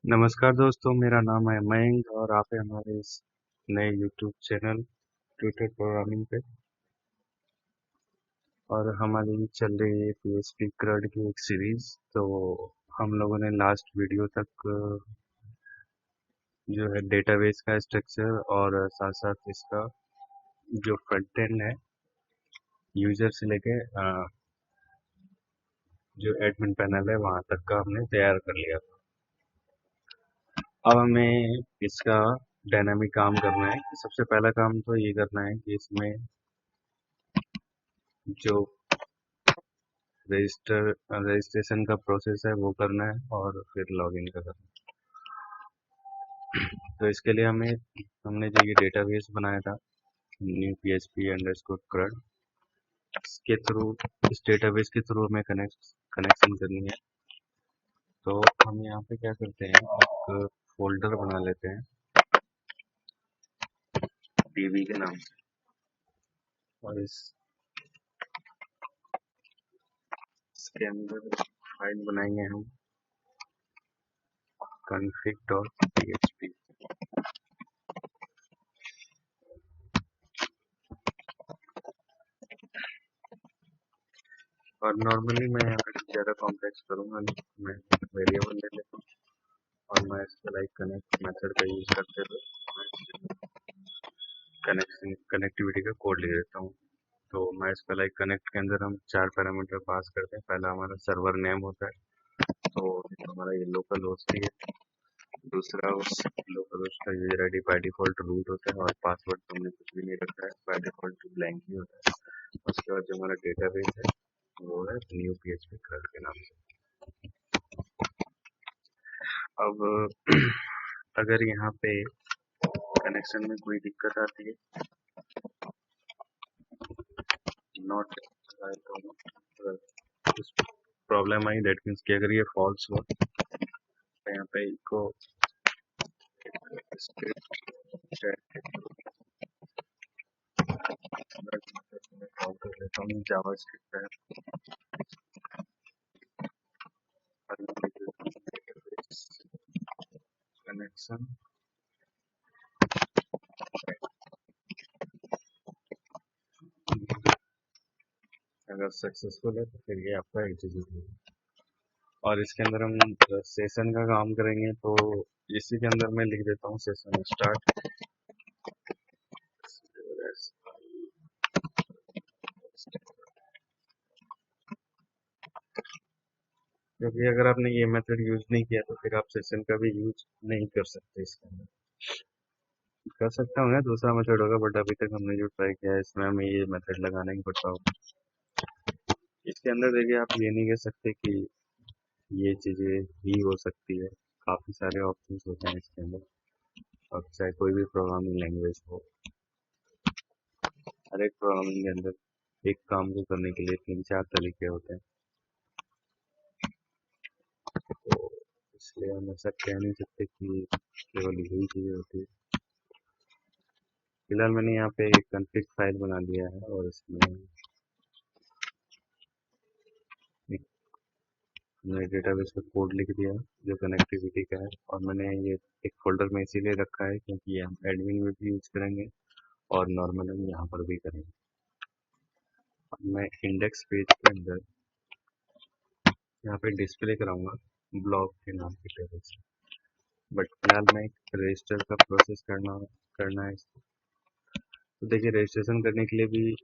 नमस्कार दोस्तों, मेरा नाम है मयंक और आप हैं हमारे इस नए YouTube चैनल ट्यूटर प्रोग्रामिंग पे। और हमारी चल रही है PHP CRUD की एक सीरीज। तो हम लोगों ने लास्ट वीडियो तक जो है डेटाबेस का स्ट्रक्चर और साथ साथ इसका जो फ्रंट एंड है यूजर से लेके जो एडमिन पैनल है वहाँ तक का हमने तैयार कर लिया था। अब हमें इसका डायनामिक काम करना है। सबसे पहला काम तो ये करना है कि इसमें जो रजिस्ट्रेशन का प्रोसेस है वो करना है और फिर लॉगिन का करना है। तो इसके लिए हमने जो ये डेटाबेस बनाया था न्यू PHP_CRUD, इसके थ्रू इस डेटाबेस के थ्रू हमें कनेक्शन करनी है। तो हम यहाँ पे क्या करते हैं, एक फोल्डर बना लेते हैं DB के नाम से, और इसके अंदर फाइल बनाएंगे हम config.php। और नॉर्मली मैं यहाँ पे ज़्यादा कॉम्प्लेक्स करूँगा नहीं, मैं वेरिएबल ले लेता हूँ और मैं इसका लाइक कनेक्ट मेथड का यूज़ करते हुए कनेक्टिविटी का कोड लिख देता हूँ। तो मैं इसका लाइक कनेक्ट के अंदर हम 4 पैरामीटर पास करते हैं। पहला हमारा सर्वर नेम होता है, तो हमारा ये लोकल होस्ट ही है। दूसरा उस लोकल होस्ट का user ID by default root होता है और पासवर्ड तो हमने कुछ भी नहीं रखा है, बाय डिफॉल्ट ब्लैंक ही होता है। उसके बाद जो हमारा डेटाबेस है वो है न्यू PHP CRUD के नाम से। अब अगर यहाँ पे कनेक्शन में कोई दिक्कत आती है, नॉट अगर कुछ प्रॉब्लम आई, दैट मीन्स कि अगर ये फॉल्स हुआ तो यहाँ पे इको कॉल कर लेता हूँ जावास्क्रिप्ट है कनेक्शन। अगर सक्सेसफुल है तो फिर ये आपका एग्जीक्यूट होगा। और इसके अंदर हम सेशन का काम करेंगे, तो इसी के अंदर मैं लिख देता हूँ सेशन स्टार्ट। क्योंकि अगर आपने ये मेथड यूज नहीं किया तो फिर आप सेशन का भी यूज नहीं कर सकते। इसके अंदर कर सकता हूँ, दूसरा मेथड होगा, बट अभी तक हमने जो ट्राई किया है इसमें हमें ये मेथड लगाना ही पड़ता होगा। इसके अंदर देखिए, आप ये नहीं कह सकते कि ये चीज़ें ही हो सकती है, काफ़ी सारे ऑप्शंस होते हैं इसके अंदर। और चाहे कोई भी प्रोग्रामिंग लैंग्वेज हो, हर एक प्रोग्रामिंग के अंदर एक काम को करने के लिए 3-4 तरीके होते हैं। तो इसलिए हम ऐसा कह नहीं सकते कि केवल यही चीज़ें होती है। फिलहाल मैंने यहाँ पे एक कॉन्फ़िग फाइल बना दिया है और इसमें मैंने डेटाबेस का कोड लिख दिया जो कनेक्टिविटी का है। और मैंने ये एक फोल्डर में इसीलिए रखा है क्योंकि ये हम एडमिन में भी यूज करेंगे और नॉर्मल हम यहाँ पर भी करेंगे। अब मैं इंडेक्स पेज के अंदर यहाँ पे डिस्प्ले कराऊंगा ब्लॉग के नाम के टेबल से, बट फिलहाल मैं एक रजिस्टर का प्रोसेस करना है इसको। तो देखिए, रजिस्ट्रेशन करने के लिए भी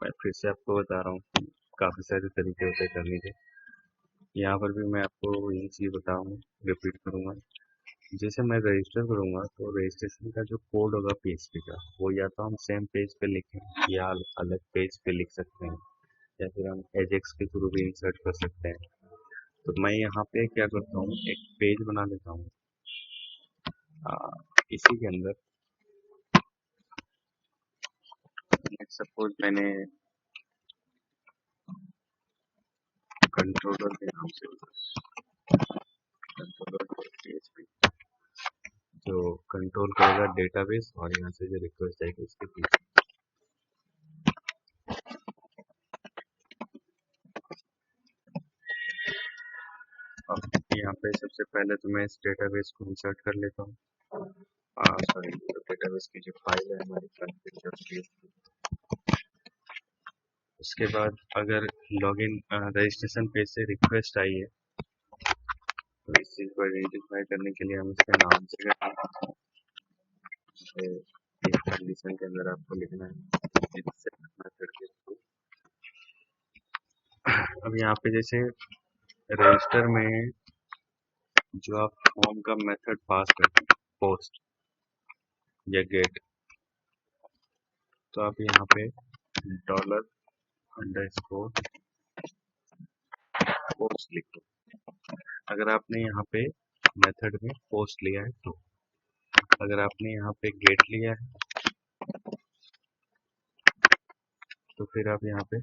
मैं फिर से आपको बता रहा हूँ कि काफ़ी सारे तरीके होते हैं करने के। यहाँ पर भी मैं आपको यही चीज़ बताऊँ, रिपीट करूँगा। जैसे मैं रजिस्टर करूँगा तो रजिस्ट्रेशन का जो कोड होगा PHP का, वो या तो हम सेम पेज पे लिखें या अलग पेज पे लिख सकते हैं, या फिर हम एजेक्स के थ्रू भी इंसर्ट कर सकते हैं। तो मैं यहाँ पे क्या करता हूँ, एक पेज बना लेता हूँ। इसी के अंदर सपोज मैंने कंट्रोलर के नाम से PHP जो कंट्रोल करेगा डेटाबेस और यहाँ से जो रिक्वेस्ट आएगी उसके पीछे। अब यहाँ पे सबसे पहले तो मैं इस डेटाबेस को इंसर्ट कर लेता हूँ। सॉरी, डेटाबेस की जो फाइल है हमारी config.php। उसके बाद अगर लॉगिन रजिस्ट्रेशन पेज से रिक्वेस्ट आई है तो इस चीज़ को आइडेंटिफाई करने के लिए हम इसके नाम से करेंगे। इस कंडीशन के अंदर आपको लिखना है एक्सेप्ट मेथड के थ्रू। अब यहाँ पे जैसे रजिस्टर में जो आप फॉर्म का मेथड पास करते हैं पोस्ट या गेट, तो आप यहाँ पे $_ पोस्ट लिख दो। अगर आपने यहाँ पे मेथड में पोस्ट लिया है तो, अगर आपने यहाँ पे गेट लिया है तो फिर आप यहाँ पे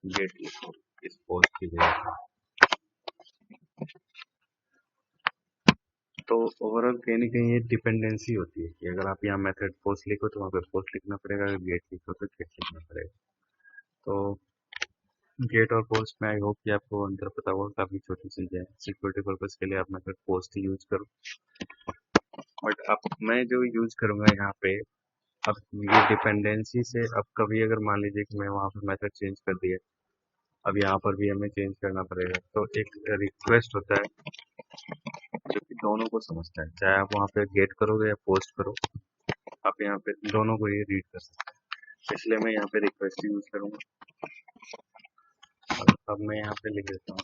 गेट लिखो इस पोस्ट की जगह। तो ओवरऑल कहीं ना कहीं ये डिपेंडेंसी होती है कि अगर आप यहाँ मेथड पोस्ट लिखो तो वहाँ पे पोस्ट लिखना पड़ेगा, अगर गेट लिखो तो गेट लिखना पड़ेगा। तो गेट और पोस्ट में आई होप कि आपको अंतर पता होगा, काफ़ी छोटी चीज़ें हैं। सिक्योरिटी पर्पज के लिए आप मेथड पोस्ट ही यूज करो, बट अब मैं जो यूज करूँगा यहाँ पे, अब ये डिपेंडेंसी से अब कभी अगर मान लीजिए कि मैं वहाँ पर मेथड चेंज कर दिया, अब यहाँ पर भी हमें चेंज करना पड़ेगा। तो एक रिक्वेस्ट होता है जो कि दोनों को समझता है, चाहे आप वहाँ पे गेट करोगे या पोस्ट करो, आप यहाँ पे दोनों को ये रीड कर सकते हैं। इसलिए मैं यहाँ पे रिक्वेस्ट यूज करूँगा। अब मैं यहाँ पे लिख देता हूँ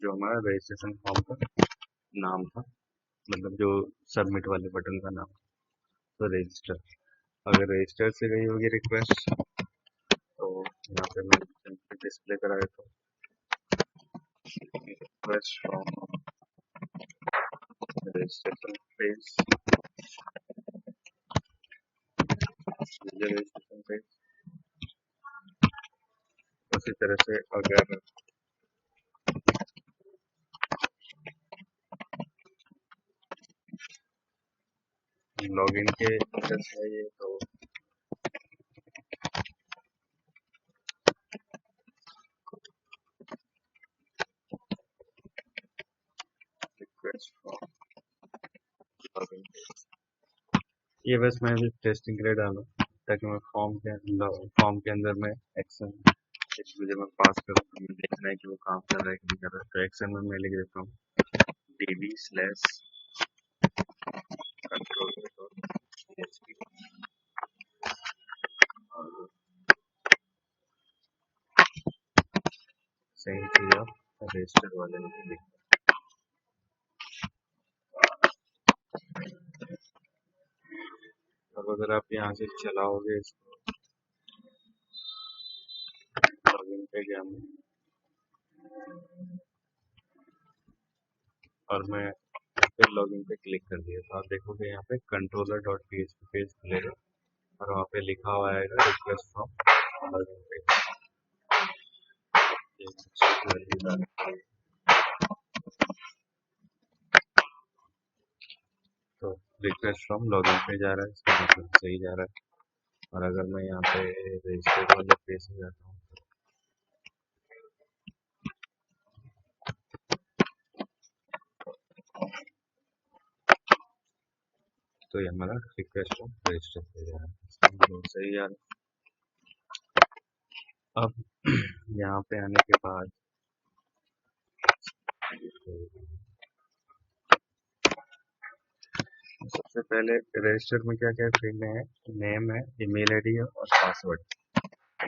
जो हमारा रजिस्ट्रेशन फॉर्म का नाम था, मतलब जो सबमिट वाले बटन का नाम, तो रजिस्टर। अगर रजिस्टर से गई होगी रिक्वेस्ट तो यहाँ पे मैं डिस्प्ले करा देता हूँ request from registration page, registration page. उसी तरह से अगर लॉगिन के अंदर से ये तो रिक्वेस्ट फ्रॉम लॉगिन पेज, ये बस मैं भी टेस्टिंग के लिए डालूँ ताकि मैं फॉर्म के अंदर में एक्शन मुझे मैं पास करूँ तो मुझे देखना है कि वो काम कर रहा है कि नहीं कर रहा है। तो एक्शन में मैं लिख देता हूँ db/controller.php और सेम चीज आप रजिस्टर वाले में भी लिख। अब अगर आप यहाँ से चलाओगे इसको, लॉगिन पे गया मैं और मैं फिर लॉगिन पे क्लिक कर दिया, तो आप देखोगे यहाँ पे controller.php पेज खुलेगा और वहाँ पे लिखा हुआ आएगा रिक्वेस्ट फ्रॉम लॉगिन पेज। तो रिक्वेस्ट फ्रॉम लॉगिन पे जा रहा है, इसका मतलब सही जा रहा है। और अगर मैं यहाँ पे रजिस्टर वाले पेज में जाता हूँ तो ये हमारा रिक्वेस्ट फ्रॉम रजिस्टर पे जा रहा है, इसका मतलब सही जा रहा है। अब यहाँ पे आने के बाद सबसे पहले रजिस्टर में क्या क्या फील्ड है, नेम है, ईमेल आईडी है और पासवर्ड।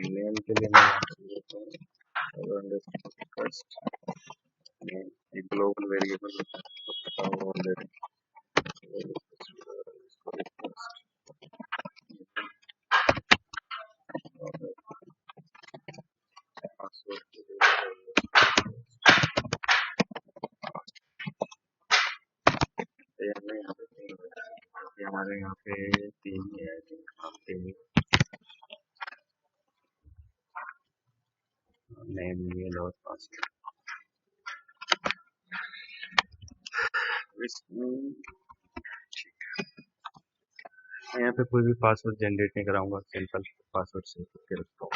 नेम के लिए मैं फर्स्ट नेम एक ग्लोबल वेरिएबल होता है ऑलरेडी। हमारे यहाँ पे 3 ही है, 3 नेम, ईमेल और पासवर्ड। यहाँ पे कोई भी पासवर्ड जनरेट नहीं कराऊंगा, सिंपल पासवर्ड से करके रखता हूँ,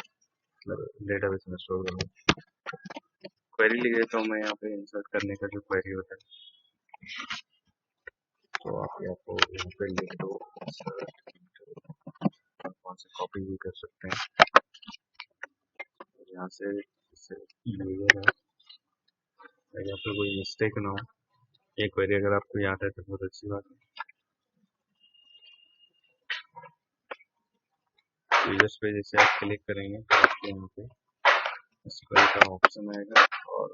मतलब डेटाबेस में स्टोर करूँगा। क्वेरी लिख देता हूँ मैं यहाँ पे इंसर्ट करने का जो क्वेरी होता है, तो आप यहाँ पे लिख दो, वहाँ से कॉपी भी कर सकते हैं। यहाँ से यूजर है, यहाँ पे कोई मिस्टेक ना हो। एक क्वेरी अगर आपको याद है तो बहुत अच्छी बात है। यूजर्स पे जैसे आप क्लिक करेंगे तो आपको यहाँ पे एसक्यूएल का ऑप्शन आएगा और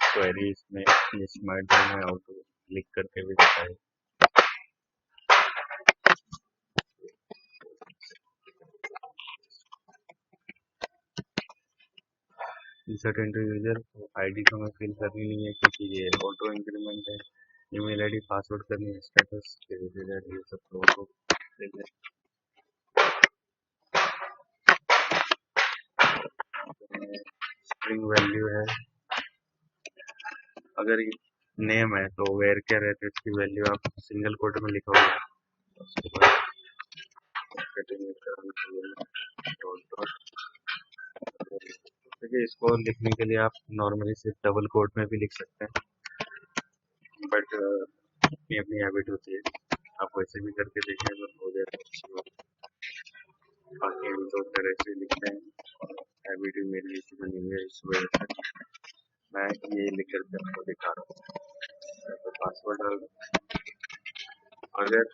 क्वेरी इसमें स्मार्ट में ऑटो क्लिक करके भी दिखाएगा। इंसर्ट इनटू यूजर, तो आईडी तो हमें फिल करनी नहीं है क्योंकि ये ऑटो इंक्रीमेंट है। ईमेल आईडी, पासवर्ड करनी है, स्टेटस, ये सब तो ऑटो स्ट्रिंग वैल्यू है। अगर नेम है तो वेयर क्या रहता है, इसकी वैल्यू आप सिंगल कोट में लिखोगे। उसके बाद देखिए, इसको लिखने के लिए आप नॉर्मली सिर्फ डबल कोट में भी लिख सकते हैं, बट अपनी अपनी हैबिट होती है। आप वैसे भी करके देखें तो हो जाएगा। बाकी हम तो तरह से लिखते हैं और हैबिट भी मेरी इसी बनी हुई है, इस वजह से मैं ये लिख करके आपको दिखा रहा हूँ। तो पासवर्ड डाल दो। अगर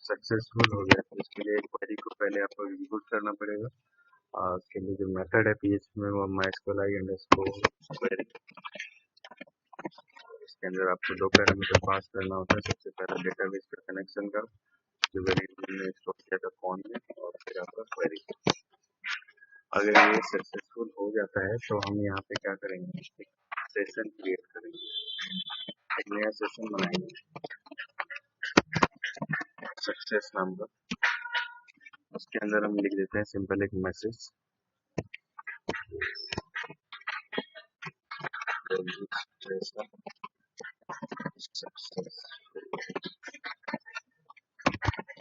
सक्सेसफुल हो गया तो इसके लिए क्वेरी को पहले आपको एग्जीक्यूट करना पड़ेगा। उसके लिए जो मेथड है PHP में वो MySQL query, इसके अंदर आपको दो पैरामीटर पास करना होता है। सबसे पहला डेटाबेस का कनेक्शन का, जो वेरिएबल में स्टोर किया था फॉर्म में, और फिर आपका क्वेरी। अगर ये सक्सेसफुल हो जाता है तो हम यहाँ पे क्या करेंगे, एक सेशन क्रिएट करेंगे, एक नया सेशन बनाएंगे सक्सेस नाम का। उसके अंदर हम लिख देते हैं सिंपल एक मैसेज,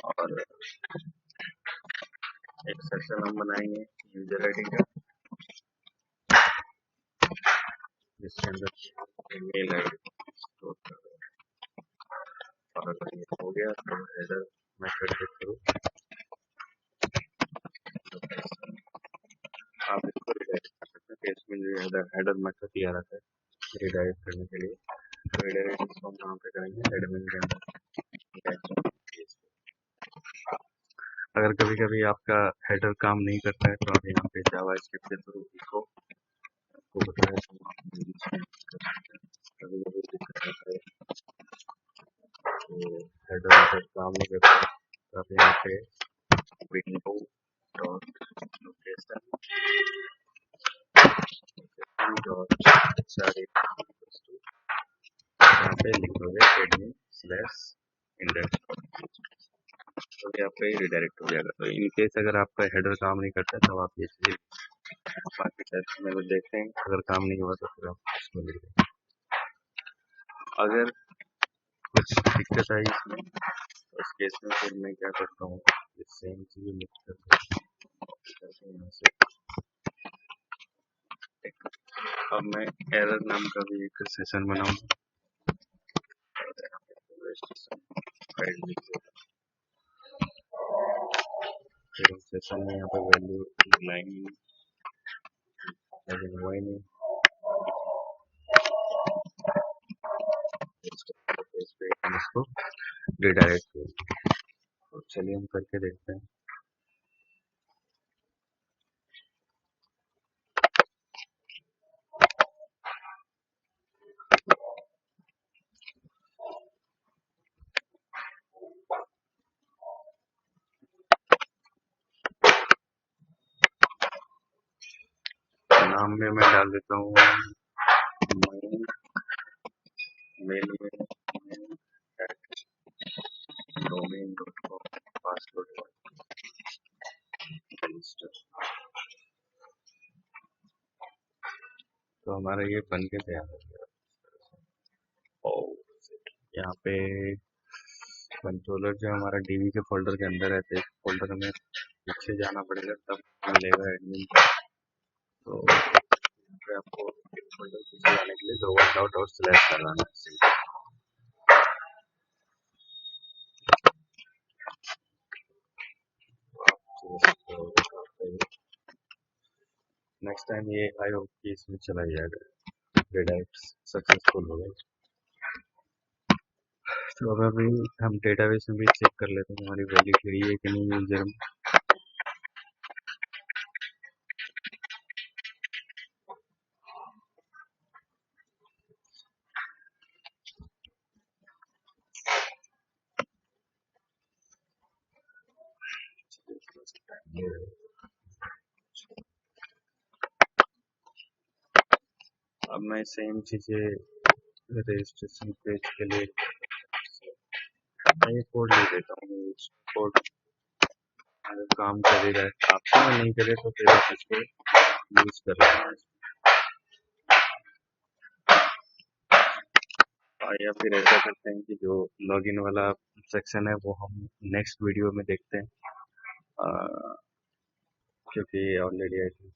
और एक सेशन हम बनाएंगे यूजर आईडी का, जिसके अंदर ईमेल आईडी स्टोर कर देंगे। और अगर ये हो गया तो हेडर मेथड के थ्रू आप इसको रिडायरेक्ट कर सकते हैं। इसमें जो हेडर मेथड दिया रहता है रिडायरेक्ट करने के लिए, तो रिडायरेक्ट इसको हम कहाँ पे करेंगे, एडमिन के अंदर। अगर कभी कभी आपका हेडर काम नहीं करता है तो आप यहाँ पे जावा स्क्रिप्ट के थ्रू इसको आपको बताया तो कभी कभी दिक्कत आता है तो हेडर मेथड काम नहीं करता है, तो आप यहाँ पे विंडो डॉट लोकेशन डॉट यहाँ पे लिखोगे admin/index, तो यहाँ पे रिडायरेक्ट हो जाएगा। तो इन केस अगर आपका हेडर काम नहीं करता तो आप ये चीज बाकी टेस्ट में देखते हैं, अगर काम नहीं हुआ तो फिर आप इसमें लिख दें। अगर कुछ दिक्कत आई इसमें तो इस केस में फिर मैं क्या करता हूँ, सेम चीज लिख करके यहाँ से अब मैं एरर नाम का भी एक सेशन बनाऊंगा। सेशन में यहाँ पे वैल्यू लाएंगे, लेकिन हुआ ही नहीं। इसको रिडायरेक्ट कर, तो चलिए हम करके देखते हैं। नाम में मैं डाल देता हूँ मेल में domain.com पासवर्ड रजिस्टर। तो हमारा ये बन के तैयार हो गया। और यहाँ पे कंट्रोलर जो हमारा डीबी के फोल्डर के अंदर रहते हैं, फोल्डर में पीछे जाना पड़ेगा तब मिलेगा एडमिन का। तो आपको फोल्डर पीछे जाने के लिए दो बार डॉट और स्लैश लगाना है। नेक्स्ट टाइम ये आई होप कि इसमें चला जाएगा, रिडायरेक्ट सक्सेसफुल हो गया। तो अब अभी हम डेटाबेस में भी चेक कर लेते हैं हमारी वैल्यू खड़ी है कि नहीं यूजर में। अब मैं सेम चीजें रजिस्ट्रेशन पेज के लिए मैं ये कोड ले देता हूँ। कोड अगर काम कर ही रहा है, आपसे में नहीं करे तो फिर आप इसको यूज कर रहे हैं, या फिर ऐसा करते हैं कि जो लॉगिन वाला सेक्शन है वो हम नेक्स्ट वीडियो में देखते हैं, क्योंकि ऑलरेडी आई थिंक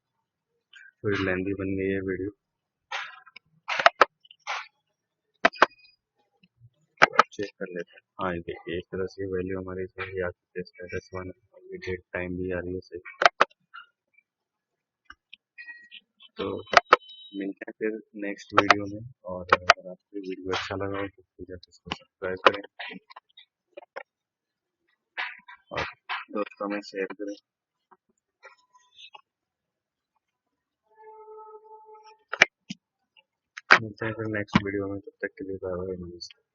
थोड़ी लेंदी बन गई है वीडियो। चेक कर लेते हैं। हाँ ये देखिए एक तरह से वैल्यू हमारी सही आ चुकी है, स्टेटस 1 डेट टाइम भी आ रही है सही। तो मिलते हैं फिर नेक्स्ट वीडियो में, और अगर आपको वीडियो अच्छा लगा हो तो प्लीज़ आप इसको सब्सक्राइब करें और दोस्तों में शेयर करें। मिलते हैं फिर नेक्स्ट वीडियो में, तब तक के लिए बाय बाय, नमस्ते।